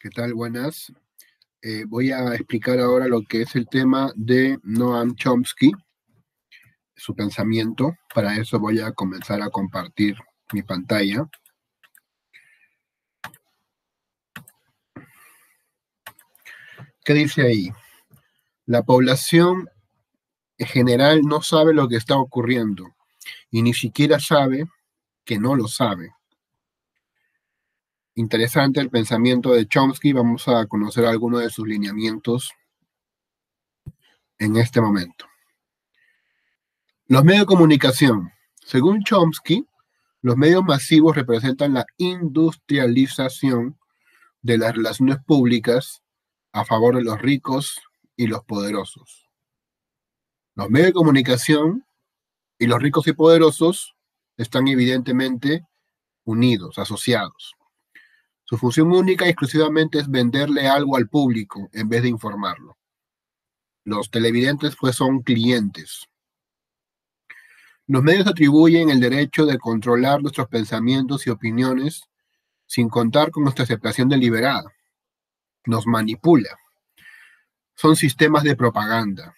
¿Qué tal? Buenas. Voy a explicar ahora lo que es el tema de Noam Chomsky, su pensamiento. Para eso voy a comenzar a compartir mi pantalla. ¿Qué dice ahí? La población en general no sabe lo que está ocurriendo y ni siquiera sabe que no lo sabe. Interesante el pensamiento de Chomsky. Vamos a conocer algunos de sus lineamientos en este momento. Los medios de comunicación. Según Chomsky, los medios masivos representan la industrialización de las relaciones públicas a favor de los ricos y los poderosos. Los medios de comunicación y los ricos y poderosos están evidentemente unidos, asociados. Su función única y exclusivamente es venderle algo al público en vez de informarlo. Los televidentes pues son clientes. Los medios atribuyen el derecho de controlar nuestros pensamientos y opiniones sin contar con nuestra aceptación deliberada. Nos manipula. Son sistemas de propaganda.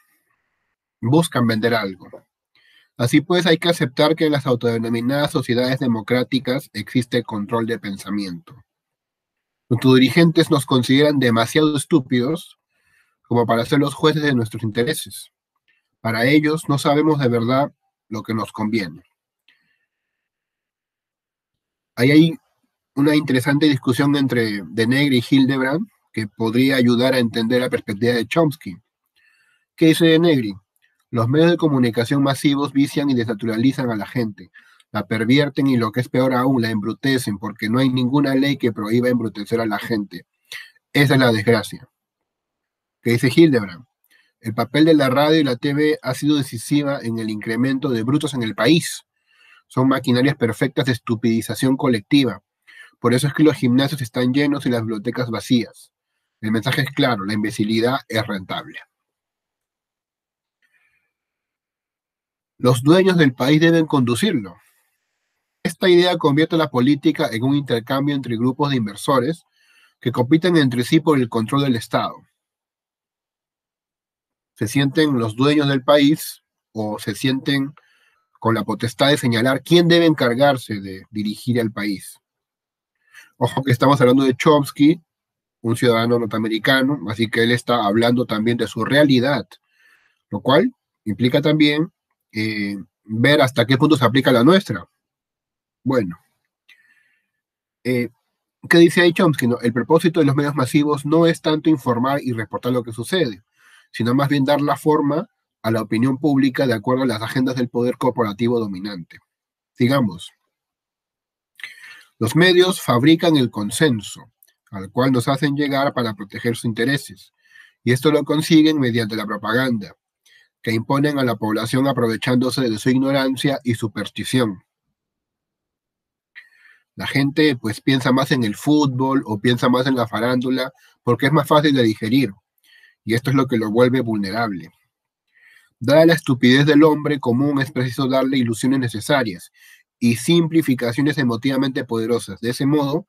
Buscan vender algo. Así pues, hay que aceptar que en las autodenominadas sociedades democráticas existe control de pensamiento. Nuestros dirigentes nos consideran demasiado estúpidos como para ser los jueces de nuestros intereses. Para ellos no sabemos de verdad lo que nos conviene. Ahí hay una interesante discusión entre De Negri y Hildebrand que podría ayudar a entender la perspectiva de Chomsky. ¿Qué dice De Negri? Los medios de comunicación masivos vician y desnaturalizan a la gente, la pervierten y, lo que es peor aún, la embrutecen, porque no hay ninguna ley que prohíba embrutecer a la gente. Esa es la desgracia. ¿Qué dice Hildebrand? El papel de la radio y la TV ha sido decisiva en el incremento de brutos en el país. Son maquinarias perfectas de estupidización colectiva. Por eso es que los gimnasios están llenos y las bibliotecas vacías. El mensaje es claro, la imbecilidad es rentable. Los dueños del país deben conducirlo. Esta idea convierte la política en un intercambio entre grupos de inversores que compiten entre sí por el control del Estado. Se sienten los dueños del país o se sienten con la potestad de señalar quién debe encargarse de dirigir al país. Ojo que estamos hablando de Chomsky, un ciudadano norteamericano, así que él está hablando también de su realidad, lo cual implica también ver hasta qué punto se aplica la nuestra. Bueno, ¿qué dice ahí Chomsky? No, el propósito de los medios masivos no es tanto informar y reportar lo que sucede, sino más bien dar la forma a la opinión pública de acuerdo a las agendas del poder corporativo dominante. Sigamos. Los medios fabrican el consenso, al cual nos hacen llegar para proteger sus intereses, y esto lo consiguen mediante la propaganda, que imponen a la población aprovechándose de su ignorancia y superstición. La gente pues piensa más en el fútbol o piensa más en la farándula porque es más fácil de digerir, y esto es lo que lo vuelve vulnerable. Dada la estupidez del hombre común, es preciso darle ilusiones necesarias y simplificaciones emotivamente poderosas. De ese modo,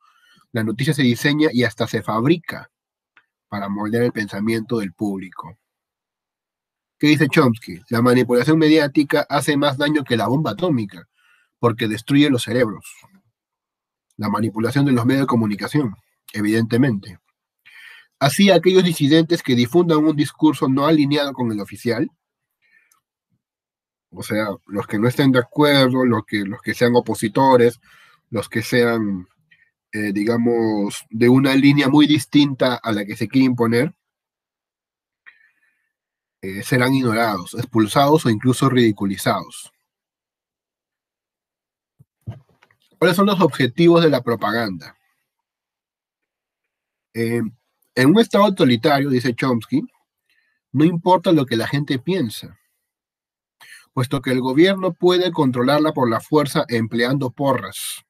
la noticia se diseña y hasta se fabrica para moldear el pensamiento del público. ¿Qué dice Chomsky? La manipulación mediática hace más daño que la bomba atómica, porque destruye los cerebros. La manipulación de los medios de comunicación, evidentemente. Así, aquellos disidentes que difundan un discurso no alineado con el oficial, o sea, los que no estén de acuerdo, los que sean opositores, los que sean, digamos, de una línea muy distinta a la que se quiere imponer, serán ignorados, expulsados o incluso ridiculizados. ¿Cuáles son los objetivos de la propaganda? En un estado autoritario, dice Chomsky, no importa lo que la gente piensa, puesto que el gobierno puede controlarla por la fuerza empleando porras.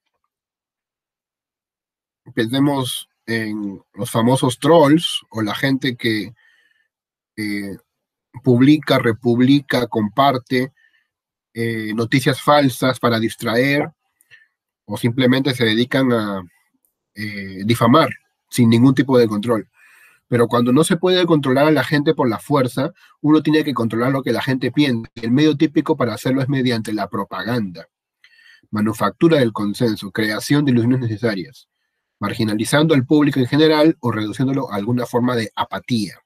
Pensemos en los famosos trolls o la gente que publica, republica, comparte noticias falsas para distraer o simplemente se dedican a difamar sin ningún tipo de control. Pero cuando no se puede controlar a la gente por la fuerza, uno tiene que controlar lo que la gente piensa. El medio típico para hacerlo es mediante la propaganda, manufactura del consenso, creación de ilusiones necesarias, marginalizando al público en general o reduciéndolo a alguna forma de apatía.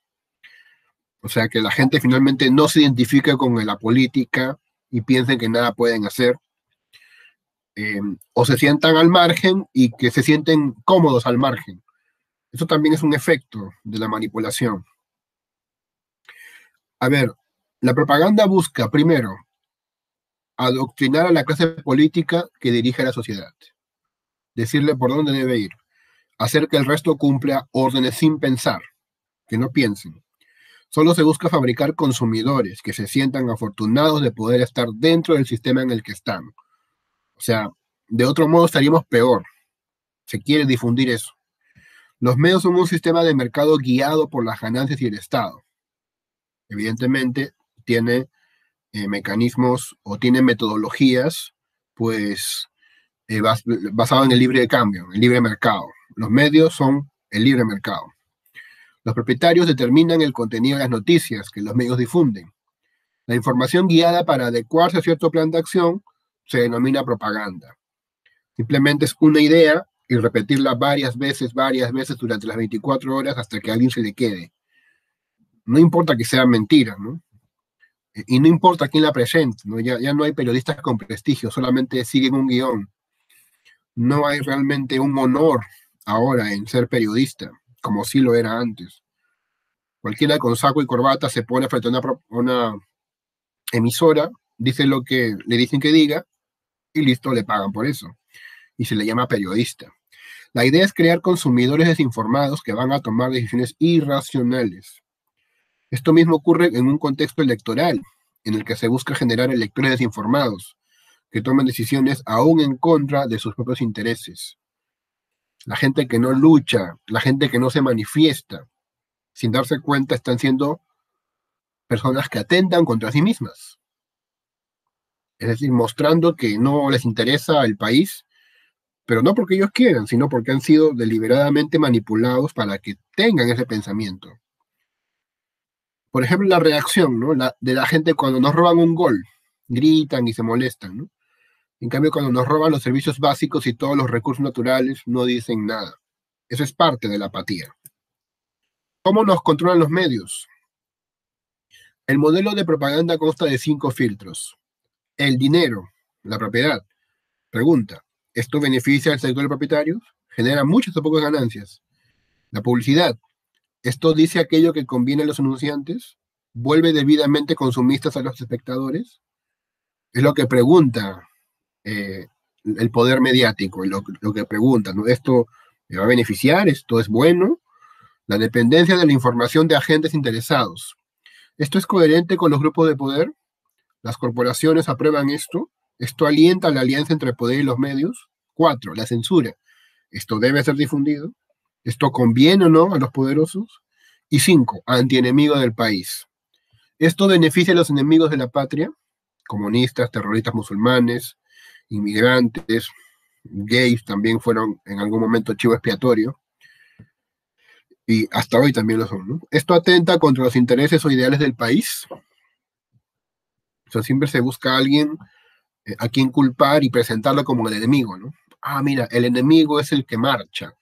O sea, que la gente finalmente no se identifica con la política y piensen que nada pueden hacer, o se sientan al margen y que se sienten cómodos al margen. Eso también es un efecto de la manipulación. A ver, la propaganda busca, primero, adoctrinar a la clase política que dirige a la sociedad, decirle por dónde debe ir, hacer que el resto cumpla órdenes sin pensar, que no piensen. Solo se busca fabricar consumidores que se sientan afortunados de poder estar dentro del sistema en el que están. O sea, de otro modo estaríamos peor. Se quiere difundir eso. Los medios son un sistema de mercado guiado por las ganancias y el Estado. Evidentemente, tiene mecanismos o tiene metodologías, pues, basado en el libre cambio, el libre mercado. Los medios son el libre mercado. Los propietarios determinan el contenido de las noticias que los medios difunden. La información guiada para adecuarse a cierto plan de acción se denomina propaganda. Simplemente es una idea y repetirla varias veces durante las 24 horas hasta que a alguien se le quede. No importa que sea mentira, ¿no? Y no importa quién la presente, ¿no? Ya no hay periodistas con prestigio, solamente siguen un guión. No hay realmente un honor ahora en ser periodista, como sí lo era antes. Cualquiera con saco y corbata se pone frente a una emisora, dice lo que le dicen que diga y listo, le pagan por eso. Y se le llama periodista. La idea es crear consumidores desinformados que van a tomar decisiones irracionales. Esto mismo ocurre en un contexto electoral, en el que se busca generar electores desinformados, que tomen decisiones aún en contra de sus propios intereses. La gente que no lucha, la gente que no se manifiesta, sin darse cuenta, están siendo personas que atentan contra sí mismas. Es decir, mostrando que no les interesa el país, pero no porque ellos quieran, sino porque han sido deliberadamente manipulados para que tengan ese pensamiento. Por ejemplo, la reacción, ¿no? De la gente cuando nos roban un gol, gritan y se molestan, ¿no? En cambio, cuando nos roban los servicios básicos y todos los recursos naturales, no dicen nada. Eso es parte de la apatía. ¿Cómo nos controlan los medios? El modelo de propaganda consta de 5 filtros. El dinero, la propiedad. Pregunta, ¿esto beneficia al sector de propietarios? ¿Genera muchas o pocas ganancias? La publicidad, ¿esto dice aquello que conviene a los anunciantes? ¿Vuelve debidamente consumistas a los espectadores? Es lo que pregunta el poder mediático, lo que pregunta, ¿no? ¿Esto me va a beneficiar? ¿Esto es bueno? La dependencia de la información de agentes interesados. ¿Esto es coherente con los grupos de poder? ¿Las corporaciones aprueban esto? ¿Esto alienta la alianza entre el poder y los medios? 4. La censura. ¿Esto debe ser difundido? ¿Esto conviene o no a los poderosos? Y 5. Antienemigo del país. ¿Esto beneficia a los enemigos de la patria? Comunistas, terroristas musulmanes, inmigrantes, gays también fueron en algún momento chivo expiatorio. Y hasta hoy también lo son, ¿no? ¿Esto atenta contra los intereses o ideales del país? O sea, siempre se busca a alguien a quien culpar y presentarlo como el enemigo, ¿no? Ah, mira, el enemigo es el que marcha,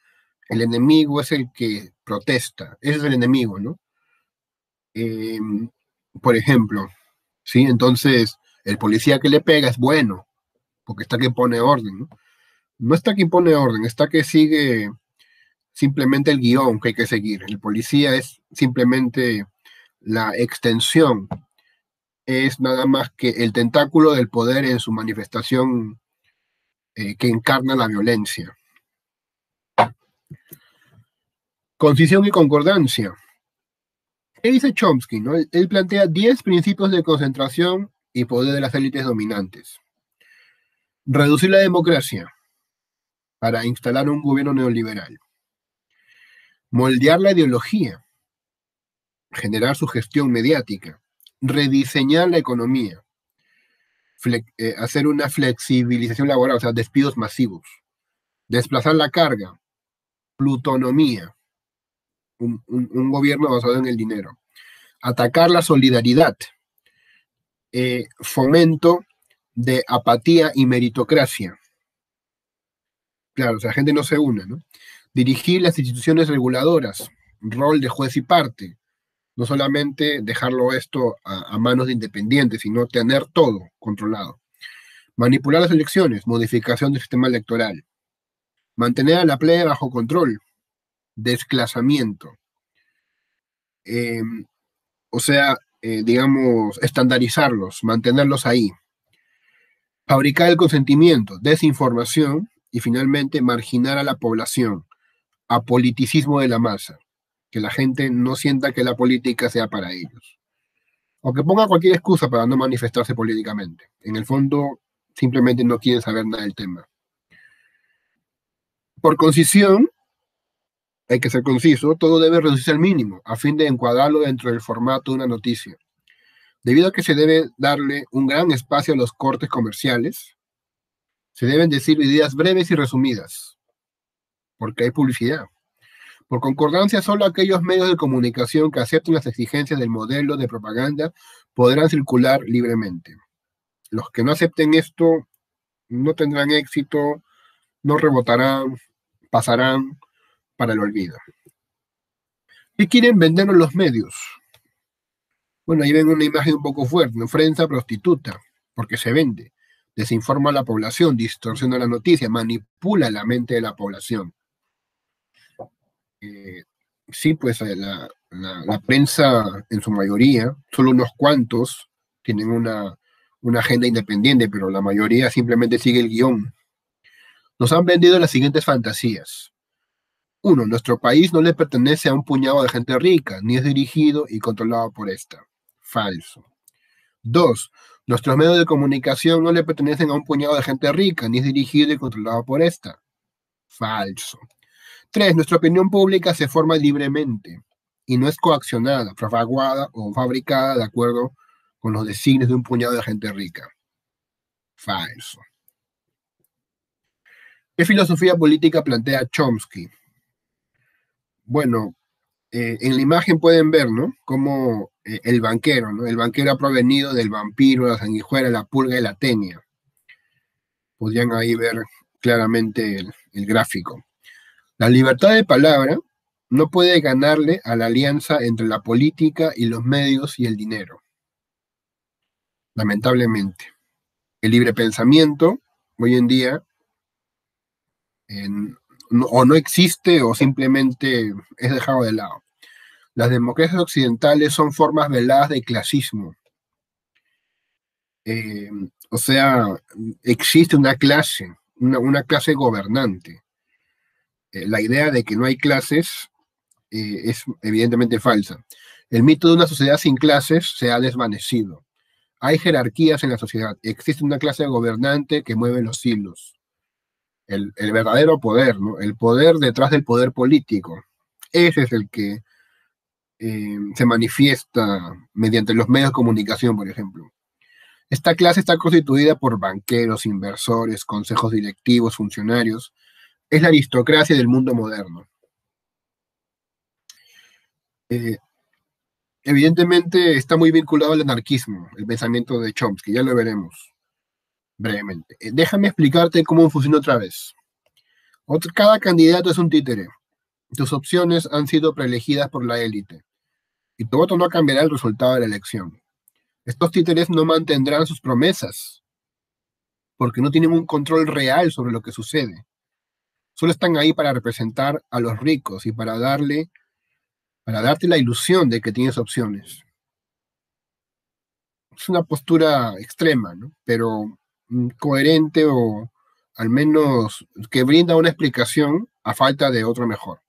el enemigo es el que protesta, ese es el enemigo, ¿no? Eh, por ejemplo, ¿sí? Entonces, el policía que le pega es bueno, porque está que pone orden, ¿no? No está que impone orden, está que sigue simplemente el guión que hay que seguir. El policía es simplemente la extensión, es nada más que el tentáculo del poder en su manifestación que encarna la violencia. Concisión y concordancia. ¿Qué dice Chomsky? ¿No? Él plantea 10 principios de concentración y poder de las élites dominantes. Reducir la democracia para instalar un gobierno neoliberal. Moldear la ideología, generar su gestión mediática. Rediseñar la economía. Hacer una flexibilización laboral, o sea, despidos masivos. Desplazar la carga. Plutonomía. un gobierno basado en el dinero. Atacar la solidaridad, fomento de apatía y meritocracia. Claro, o sea, la gente no se une, ¿no? Dirigir las instituciones reguladoras, rol de juez y parte, no solamente dejarlo esto a manos de independientes, sino tener todo controlado. Manipular las elecciones, modificación del sistema electoral. Mantener a la plebe bajo control, desclasamiento. Eh, o sea, digamos, estandarizarlos, mantenerlos ahí. Fabricar el consentimiento, desinformación y finalmente marginar a la población, apoliticismo de la masa, que la gente no sienta que la política sea para ellos. O que ponga cualquier excusa para no manifestarse políticamente. En el fondo, simplemente no quieren saber nada del tema. Por concisión, hay que ser conciso, todo debe reducirse al mínimo, a fin de encuadrarlo dentro del formato de una noticia. Debido a que se debe darle un gran espacio a los cortes comerciales, se deben decir ideas breves y resumidas, porque hay publicidad. Por concordancia, solo aquellos medios de comunicación que acepten las exigencias del modelo de propaganda podrán circular libremente. Los que no acepten esto no tendrán éxito, no rebotarán, pasarán para el olvido. ¿Qué quieren vendernos los medios? Bueno, ahí ven una imagen un poco fuerte, una ofrenda prostituta, porque se vende. Desinforma a la población, distorsiona la noticia, manipula la mente de la población. Sí, pues la prensa en su mayoría, solo unos cuantos tienen una agenda independiente, pero la mayoría simplemente sigue el guión. Nos han vendido las siguientes fantasías. Uno, nuestro país no le pertenece a un puñado de gente rica, ni es dirigido y controlado por esta. Falso. Dos, nuestros medios de comunicación no le pertenecen a un puñado de gente rica, ni es dirigido y controlado por esta. Falso. Tres, nuestra opinión pública se forma libremente y no es coaccionada, fraguada o fabricada de acuerdo con los designios de un puñado de gente rica. Falso. ¿Qué filosofía política plantea Chomsky? Bueno, en la imagen pueden ver, ¿no? Como el banquero, ¿no? El banquero ha provenido del vampiro, la sanguijuela, la pulga y la tenia. Podrían ahí ver claramente el gráfico. La libertad de palabra no puede ganarle a la alianza entre la política y los medios y el dinero. Lamentablemente. El libre pensamiento, hoy en día, o no existe o simplemente es dejado de lado. Las democracias occidentales son formas veladas de clasismo. O sea, existe una clase, una clase gobernante. La idea de que no hay clases es evidentemente falsa. El mito de una sociedad sin clases se ha desvanecido. Hay jerarquías en la sociedad. Existe una clase gobernante que mueve los hilos. El verdadero poder, ¿no? El poder detrás del poder político. Ese es el que se manifiesta mediante los medios de comunicación, por ejemplo. Esta clase está constituida por banqueros, inversores, consejos directivos, funcionarios. Es la aristocracia del mundo moderno. Evidentemente está muy vinculado al anarquismo, el pensamiento de Chomsky, ya lo veremos brevemente. Déjame explicarte cómo funciona otra vez. Cada candidato es un títere. Tus opciones han sido preelegidas por la élite y tu voto no cambiará el resultado de la elección. Estos títeres no mantendrán sus promesas porque no tienen un control real sobre lo que sucede. Solo están ahí para representar a los ricos y para darte la ilusión de que tienes opciones. Es una postura extrema, ¿no? Pero coherente o al menos que brinda una explicación a falta de otro mejor.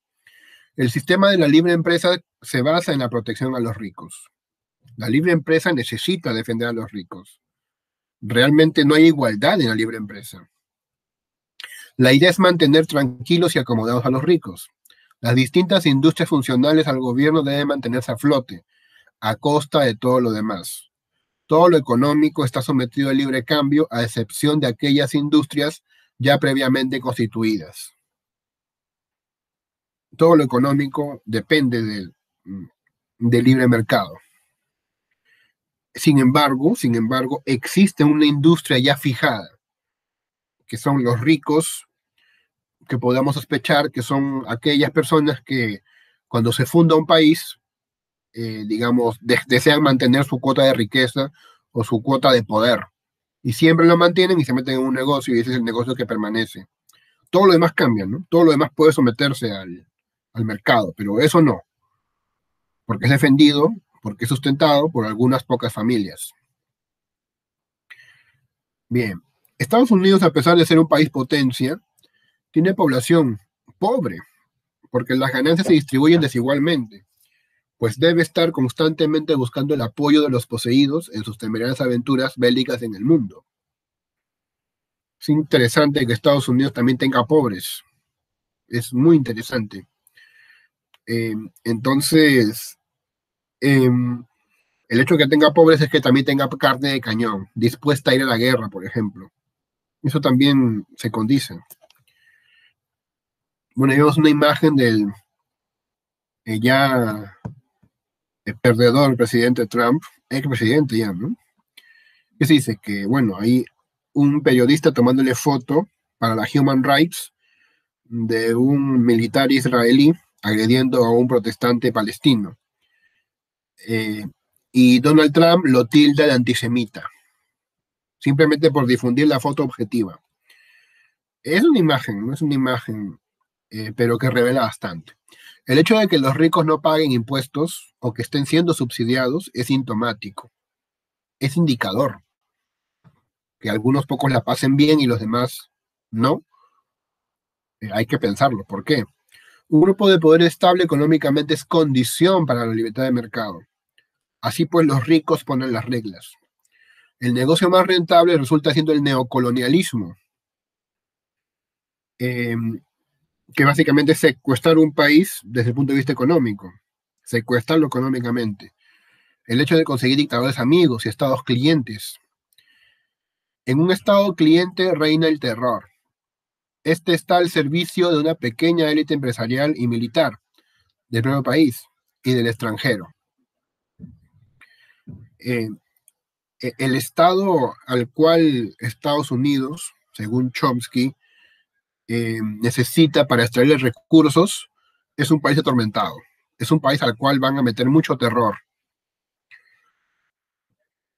El sistema de la libre empresa se basa en la protección a los ricos. La libre empresa necesita defender a los ricos. Realmente no hay igualdad en la libre empresa. La idea es mantener tranquilos y acomodados a los ricos. Las distintas industrias funcionales al gobierno deben mantenerse a flote, a costa de todo lo demás. Todo lo económico está sometido al libre cambio, a excepción de aquellas industrias ya previamente constituidas. todo lo económico depende del libre mercado. Sin embargo, existe una industria ya fijada, que son los ricos, que podamos sospechar que son aquellas personas que cuando se funda un país, digamos, desean mantener su cuota de riqueza o su cuota de poder. Y siempre lo mantienen y se meten en un negocio y ese es el negocio que permanece. Todo lo demás cambia, ¿no? Todo lo demás puede someterse al mercado, pero eso no, porque es defendido, porque es sustentado por algunas pocas familias. Bien, Estados Unidos, a pesar de ser un país potencia, tiene población pobre, porque las ganancias se distribuyen desigualmente, pues debe estar constantemente buscando el apoyo de los poseídos en sus temerarias aventuras bélicas en el mundo. Es interesante que Estados Unidos también tenga pobres, es muy interesante. Entonces, eh, el hecho de que tenga pobres es que también tenga carne de cañón, dispuesta a ir a la guerra, por ejemplo. Eso también se condice. Bueno, ahí vemos una imagen del ya perdedor presidente Trump, expresidente ya, ¿no? Que se dice que, bueno, hay un periodista tomándole foto para la Human Rights de un militar israelí agrediendo a un protestante palestino. Eh, y Donald Trump lo tilda de antisemita, simplemente por difundir la foto objetiva. Es una imagen, no es una imagen, pero que revela bastante. El hecho de que los ricos no paguen impuestos o que estén siendo subsidiados es sintomático, es indicador que algunos pocos la pasen bien y los demás no. Hay que pensarlo. ¿Por qué? Un grupo de poder estable económicamente es condición para la libertad de mercado. Así pues, los ricos ponen las reglas. El negocio más rentable resulta siendo el neocolonialismo, eh, que básicamente es secuestrar un país desde el punto de vista económico, secuestrarlo económicamente. El hecho de conseguir dictadores amigos y estados clientes. En un estado cliente reina el terror. Este está al servicio de una pequeña élite empresarial y militar del propio país y del extranjero. Eh, el estado al cual Estados Unidos, según Chomsky, necesita para extraer recursos es un país atormentado. Es un país al cual van a meter mucho terror.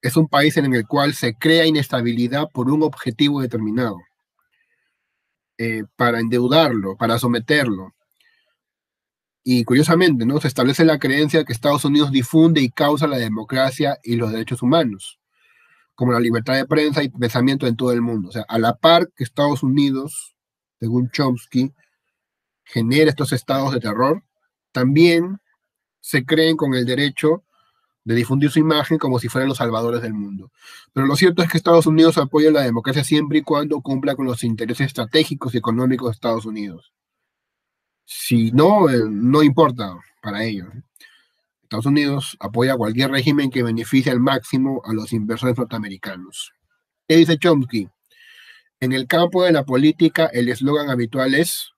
Es un país en el cual se crea inestabilidad por un objetivo determinado, para endeudarlo, para someterlo. Y curiosamente, ¿no? Se establece la creencia que Estados Unidos difunde y causa la democracia y los derechos humanos, como la libertad de prensa y pensamiento en todo el mundo. O sea, a la par que Estados Unidos, según Chomsky, genera estos estados de terror, también se creen con el derecho de difundir su imagen como si fueran los salvadores del mundo. Pero lo cierto es que Estados Unidos apoya la democracia siempre y cuando cumpla con los intereses estratégicos y económicos de Estados Unidos. Si no, no importa para ellos. Estados Unidos apoya cualquier régimen que beneficie al máximo a los inversores norteamericanos. ¿Qué dice Chomsky? En el campo de la política, el eslogan habitual es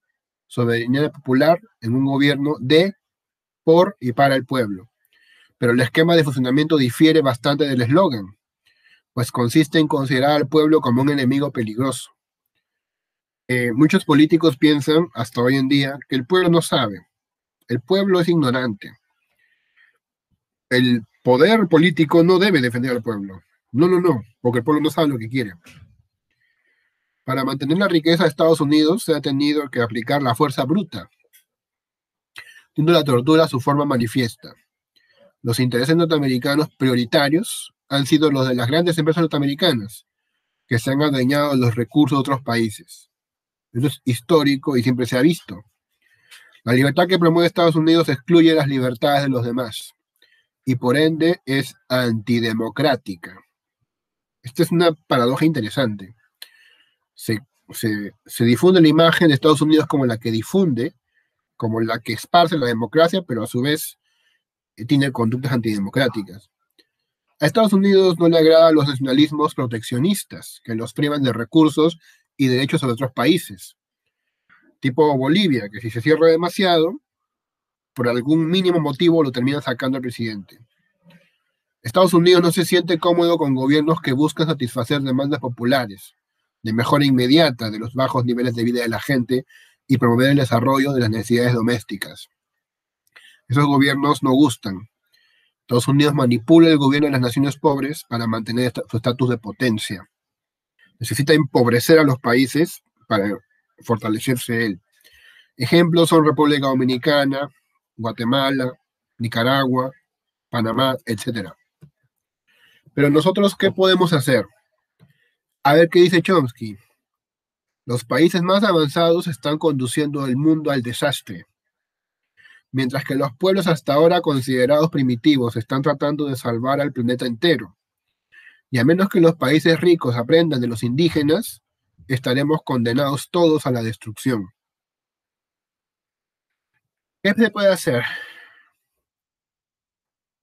soberanía popular en un gobierno de, por y para el pueblo. Pero el esquema de funcionamiento difiere bastante del eslogan, pues consiste en considerar al pueblo como un enemigo peligroso. Muchos políticos piensan, hasta hoy en día, que el pueblo no sabe, el pueblo es ignorante. El poder político no debe defender al pueblo. No, no, no, porque el pueblo no sabe lo que quiere. Para mantener la riqueza de Estados Unidos se ha tenido que aplicar la fuerza bruta, siendo la tortura su forma manifiesta. Los intereses norteamericanos prioritarios han sido los de las grandes empresas norteamericanas, que se han adueñado de los recursos de otros países. Eso es histórico y siempre se ha visto. La libertad que promueve Estados Unidos excluye las libertades de los demás y por ende es antidemocrática. Esta es una paradoja interesante. Se, se difunde la imagen de Estados Unidos como la que difunde, como la que esparce la democracia, pero a su vez tiene conductas antidemocráticas. A Estados Unidos no le agradan los nacionalismos proteccionistas, que los privan de recursos y derechos sobre otros países. Tipo Bolivia, que si se cierra demasiado, por algún mínimo motivo lo termina sacando el presidente. Estados Unidos no se siente cómodo con gobiernos que buscan satisfacer demandas populares, de mejora inmediata de los bajos niveles de vida de la gente y promover el desarrollo de las necesidades domésticas. Esos gobiernos no gustan. Estados Unidos manipula el gobierno de las naciones pobres para mantener su estatus de potencia. Necesita empobrecer a los países para fortalecerse él. Ejemplos son República Dominicana, Guatemala, Nicaragua, Panamá, etc. Pero nosotros, ¿qué podemos hacer? A ver qué dice Chomsky. Los países más avanzados están conduciendo el mundo al desastre, mientras que los pueblos hasta ahora considerados primitivos están tratando de salvar al planeta entero. Y a menos que los países ricos aprendan de los indígenas, estaremos condenados todos a la destrucción. ¿Qué se puede hacer?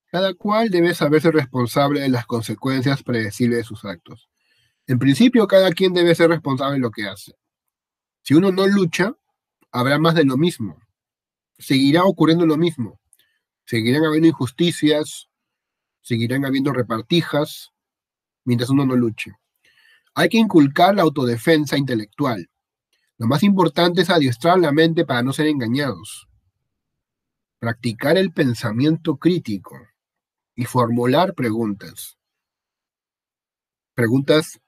Cada cual debe saberse responsable de las consecuencias predecibles de sus actos. En principio, cada quien debe ser responsable de lo que hace. Si uno no lucha, habrá más de lo mismo. Seguirá ocurriendo lo mismo. Seguirán habiendo injusticias, seguirán habiendo repartijas, mientras uno no luche. Hay que inculcar la autodefensa intelectual. Lo más importante es adiestrar la mente para no ser engañados. Practicar el pensamiento crítico y formular preguntas. Preguntas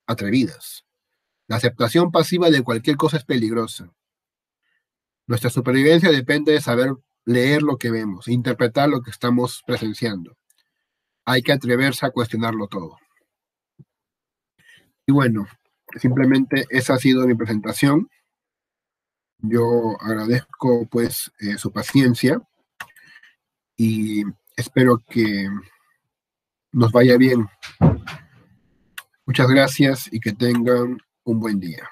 atrevidas. La aceptación pasiva de cualquier cosa es peligrosa. Nuestra supervivencia depende de saber leer lo que vemos, interpretar lo que estamos presenciando. Hay que atreverse a cuestionarlo todo. Y bueno, simplemente esa ha sido mi presentación. Yo agradezco pues su paciencia y espero que nos vaya bien. Muchas gracias y que tengan un buen día.